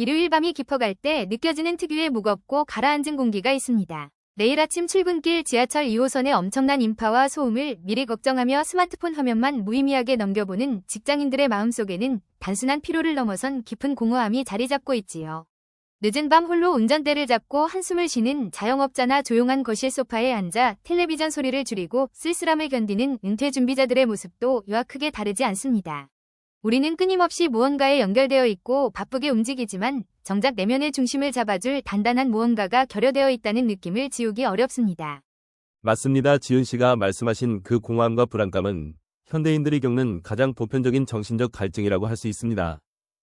일요일 밤이 깊어갈 때 느껴지는 특유의 무겁고 가라앉은 공기가 있습니다. 내일 아침 출근길 지하철 2호선의 엄청난 인파와 소음을 미리 걱정하며 스마트폰 화면만 무의미하게 넘겨보는 직장인들의 마음속에는 단순한 피로를 넘어선 깊은 공허함이 자리 잡고 있지요. 늦은 밤 홀로 운전대를 잡고 한숨을 쉬는 자영업자나 조용한 거실 소파에 앉아 텔레비전 소리를 줄이고 쓸쓸함을 견디는 은퇴 준비자들의 모습도 이와 크게 다르지 않습니다. 우리는 끊임없이 무언가에 연결되어 있고 바쁘게 움직이지만 정작 내면의 중심을 잡아줄 단단한 무언가가 결여되어 있다는 느낌을 지우기 어렵습니다. 맞습니다. 지은 씨가 말씀하신 그 공허함과 불안감은 현대인들이 겪는 가장 보편적인 정신적 갈증이라고 할 수 있습니다.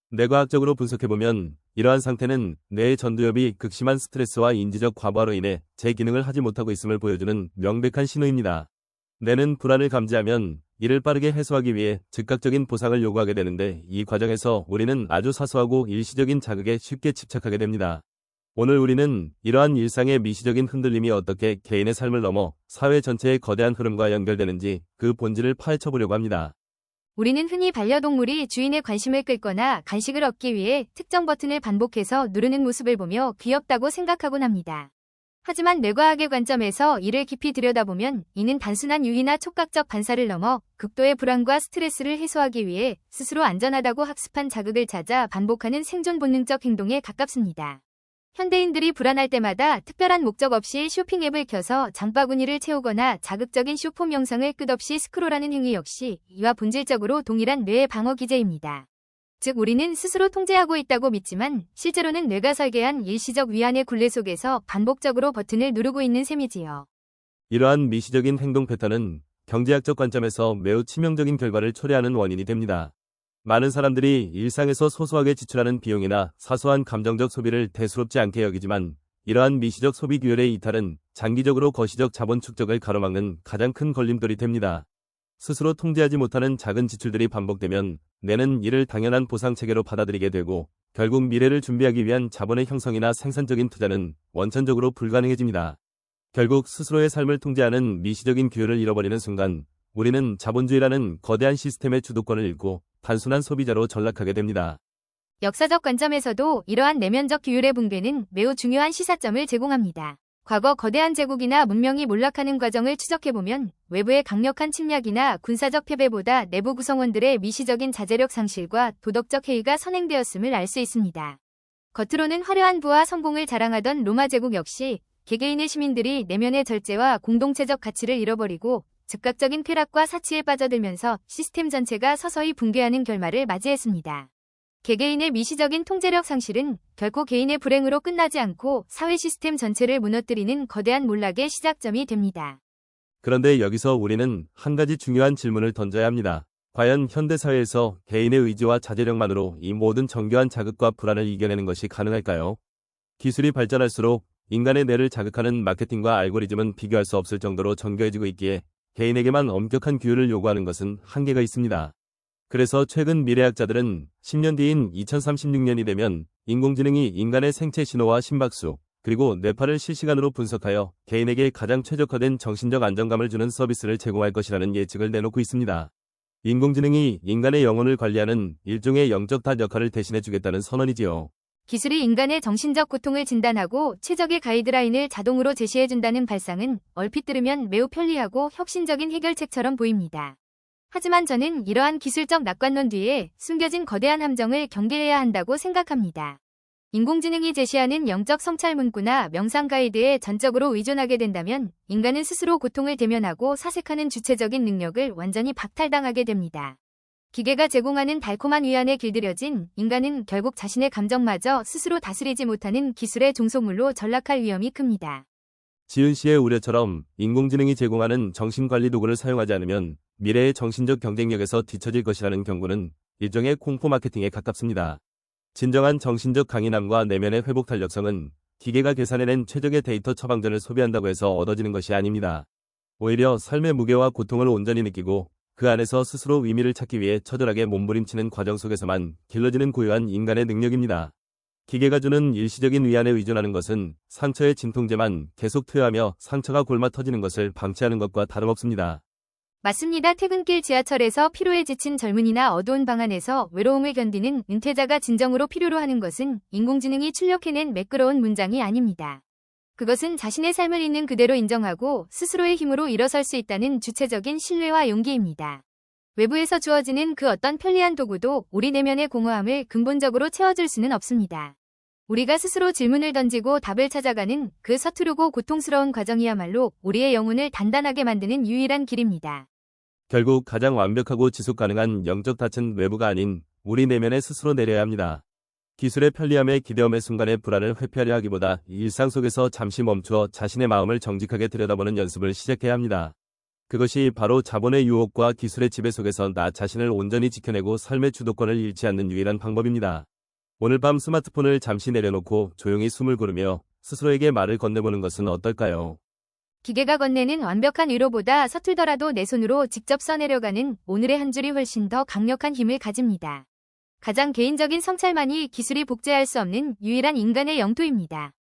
뇌과학적으로 분석해보면 이러한 상태는 뇌의 전두엽이 극심한 스트레스와 인지적 과부하로 인해 제 기능을 하지 못하고 있음을 보여주는 명백한 신호입니다. 뇌는 불안을 감지하면 이를 빠르게 해소하기 위해 즉각적인 보상을 요구하게 되는데 이 과정에서 우리는 아주 사소하고 일시적인 자극에 쉽게 집착하게 됩니다. 오늘 우리는 이러한 일상의 미시적인 흔들림이 어떻게 개인의 삶을 넘어 사회 전체의 거대한 흐름과 연결되는지 그 본질을 파헤쳐보려고 합니다. 우리는 흔히 반려동물이 주인의 관심을 끌거나 간식을 얻기 위해 특정 버튼을 반복해서 누르는 모습을 보며 귀엽다고 생각하곤 합니다. 하지만 뇌과학의 관점에서 이를 깊이 들여다보면 이는 단순한 유희나 촉각적 반사를 넘어 극도의 불안과 스트레스를 해소하기 위해 스스로 안전하다고 학습한 자극을 찾아 반복하는 생존 본능적 행동에 가깝습니다. 현대인들이 불안할 때마다 특별한 목적 없이 쇼핑 앱을 켜서 장바구니를 채우거나 자극적인 쇼폼 영상을 끝없이 스크롤하는 행위 역시 이와 본질적으로 동일한 뇌의 방어 기제입니다. 즉 우리는 스스로 통제하고 있다고 믿지만 실제로는 뇌가 설계한 일시적 위안의 굴레 속에서 반복적으로 버튼을 누르고 있는 셈이지요. 이러한 미시적인 행동 패턴은 경제학적 관점에서 매우 치명적인 결과를 초래하는 원인이 됩니다. 많은 사람들이 일상에서 소소하게 지출하는 비용이나 사소한 감정적 소비를 대수롭지 않게 여기지만 이러한 미시적 소비 규율의 이탈은 장기적으로 거시적 자본 축적을 가로막는 가장 큰 걸림돌이 됩니다. 스스로 통제하지 못하는 작은 지출들이 반복되면 뇌는 이를 당연한 보상 체계로 받아들이게 되고 결국 미래를 준비하기 위한 자본의 형성이나 생산적인 투자는 원천적으로 불가능해집니다. 결국 스스로의 삶을 통제하는 미시적인 규율을 잃어버리는 순간 우리는 자본주의라는 거대한 시스템의 주도권을 잃고 단순한 소비자로 전락하게 됩니다. 역사적 관점에서도 이러한 내면적 규율의 붕괴는 매우 중요한 시사점을 제공합니다. 과거 거대한 제국이나 문명이 몰락하는 과정을 추적해보면 외부의 강력한 침략이나 군사적 패배보다 내부 구성원들의 미시적인 자제력 상실과 도덕적 해이가 선행되었음을 알 수 있습니다. 겉으로는 화려한 부와 성공을 자랑하던 로마 제국 역시 개개인의 시민들이 내면의 절제와 공동체적 가치를 잃어버리고 즉각적인 쾌락과 사치에 빠져들면서 시스템 전체가 서서히 붕괴하는 결말을 맞이했습니다. 개개인의 미시적인 통제력 상실은 결코 개인의 불행으로 끝나지 않고 사회 시스템 전체를 무너뜨리는 거대한 몰락의 시작점이 됩니다. 그런데 여기서 우리는 한 가지 중요한 질문을 던져야 합니다. 과연 현대사회에서 개인의 의지와 자제력만으로 이 모든 정교한 자극과 불안을 이겨내는 것이 가능할까요? 기술이 발전할수록 인간의 뇌를 자극하는 마케팅과 알고리즘은 비교할 수 없을 정도로 정교해지고 있기에 개인에게만 엄격한 규율을 요구하는 것은 한계가 있습니다. 그래서 최근 미래학자들은 10년 뒤인 2036년이 되면 인공지능이 인간의 생체 신호와 심박수, 그리고 뇌파를 실시간으로 분석하여 개인에게 가장 최적화된 정신적 안정감을 주는 서비스를 제공할 것이라는 예측을 내놓고 있습니다. 인공지능이 인간의 영혼을 관리하는 일종의 영적 탓 역할을 대신해주겠다는 선언이지요. 기술이 인간의 정신적 고통을 진단하고 최적의 가이드라인을 자동으로 제시해준다는 발상은 얼핏 들으면 매우 편리하고 혁신적인 해결책처럼 보입니다. 하지만 저는 이러한 기술적 낙관론 뒤에 숨겨진 거대한 함정을 경계해야 한다고 생각합니다. 인공지능이 제시하는 영적 성찰 문구나 명상 가이드에 전적으로 의존하게 된다면 인간은 스스로 고통을 대면하고 사색하는 주체적인 능력을 완전히 박탈당하게 됩니다. 기계가 제공하는 달콤한 위안에 길들여진 인간은 결국 자신의 감정마저 스스로 다스리지 못하는 기술의 종속물로 전락할 위험이 큽니다. 지은 씨의 우려처럼 인공지능이 제공하는 정신관리 도구를 사용하지 않으면 미래의 정신적 경쟁력에서 뒤처질 것이라는 경고는 일종의 공포 마케팅에 가깝습니다. 진정한 정신적 강인함과 내면의 회복 탄력성은 기계가 계산해낸 최적의 데이터 처방전을 소비한다고 해서 얻어지는 것이 아닙니다. 오히려 삶의 무게와 고통을 온전히 느끼고 그 안에서 스스로 의미를 찾기 위해 처절하게 몸부림치는 과정 속에서만 길러지는 고유한 인간의 능력입니다. 기계가 주는 일시적인 위안에 의존하는 것은 상처의 진통제만 계속 투여하며 상처가 골마 터지는 것을 방치하는 것과 다름없습니다. 맞습니다. 퇴근길 지하철에서 피로에 지친 젊은이나 어두운 방 안에서 외로움을 견디는 은퇴자가 진정으로 필요로 하는 것은 인공지능이 출력해낸 매끄러운 문장이 아닙니다. 그것은 자신의 삶을 있는 그대로 인정하고 스스로의 힘으로 일어설 수 있다는 주체적인 신뢰와 용기입니다. 외부에서 주어지는 그 어떤 편리한 도구도 우리 내면의 공허함을 근본적으로 채워줄 수는 없습니다. 우리가 스스로 질문을 던지고 답을 찾아가는 그 서투르고 고통스러운 과정이야말로 우리의 영혼을 단단하게 만드는 유일한 길입니다. 결국 가장 완벽하고 지속 가능한 영적 닻은 외부가 아닌 우리 내면에 스스로 내려야 합니다. 기술의 편리함에 기대움의 순간의 불안을 회피하려 하기보다 일상 속에서 잠시 멈추어 자신의 마음을 정직하게 들여다보는 연습을 시작해야 합니다. 그것이 바로 자본의 유혹과 기술의 지배 속에서 나 자신을 온전히 지켜내고 삶의 주도권을 잃지 않는 유일한 방법입니다. 오늘 밤 스마트폰을 잠시 내려놓고 조용히 숨을 고르며 스스로에게 말을 건네보는 것은 어떨까요? 기계가 건네는 완벽한 위로보다 서툴더라도 내 손으로 직접 써내려가는 오늘의 한 줄이 훨씬 더 강력한 힘을 가집니다. 가장 개인적인 성찰만이 기술이 복제할 수 없는 유일한 인간의 영토입니다.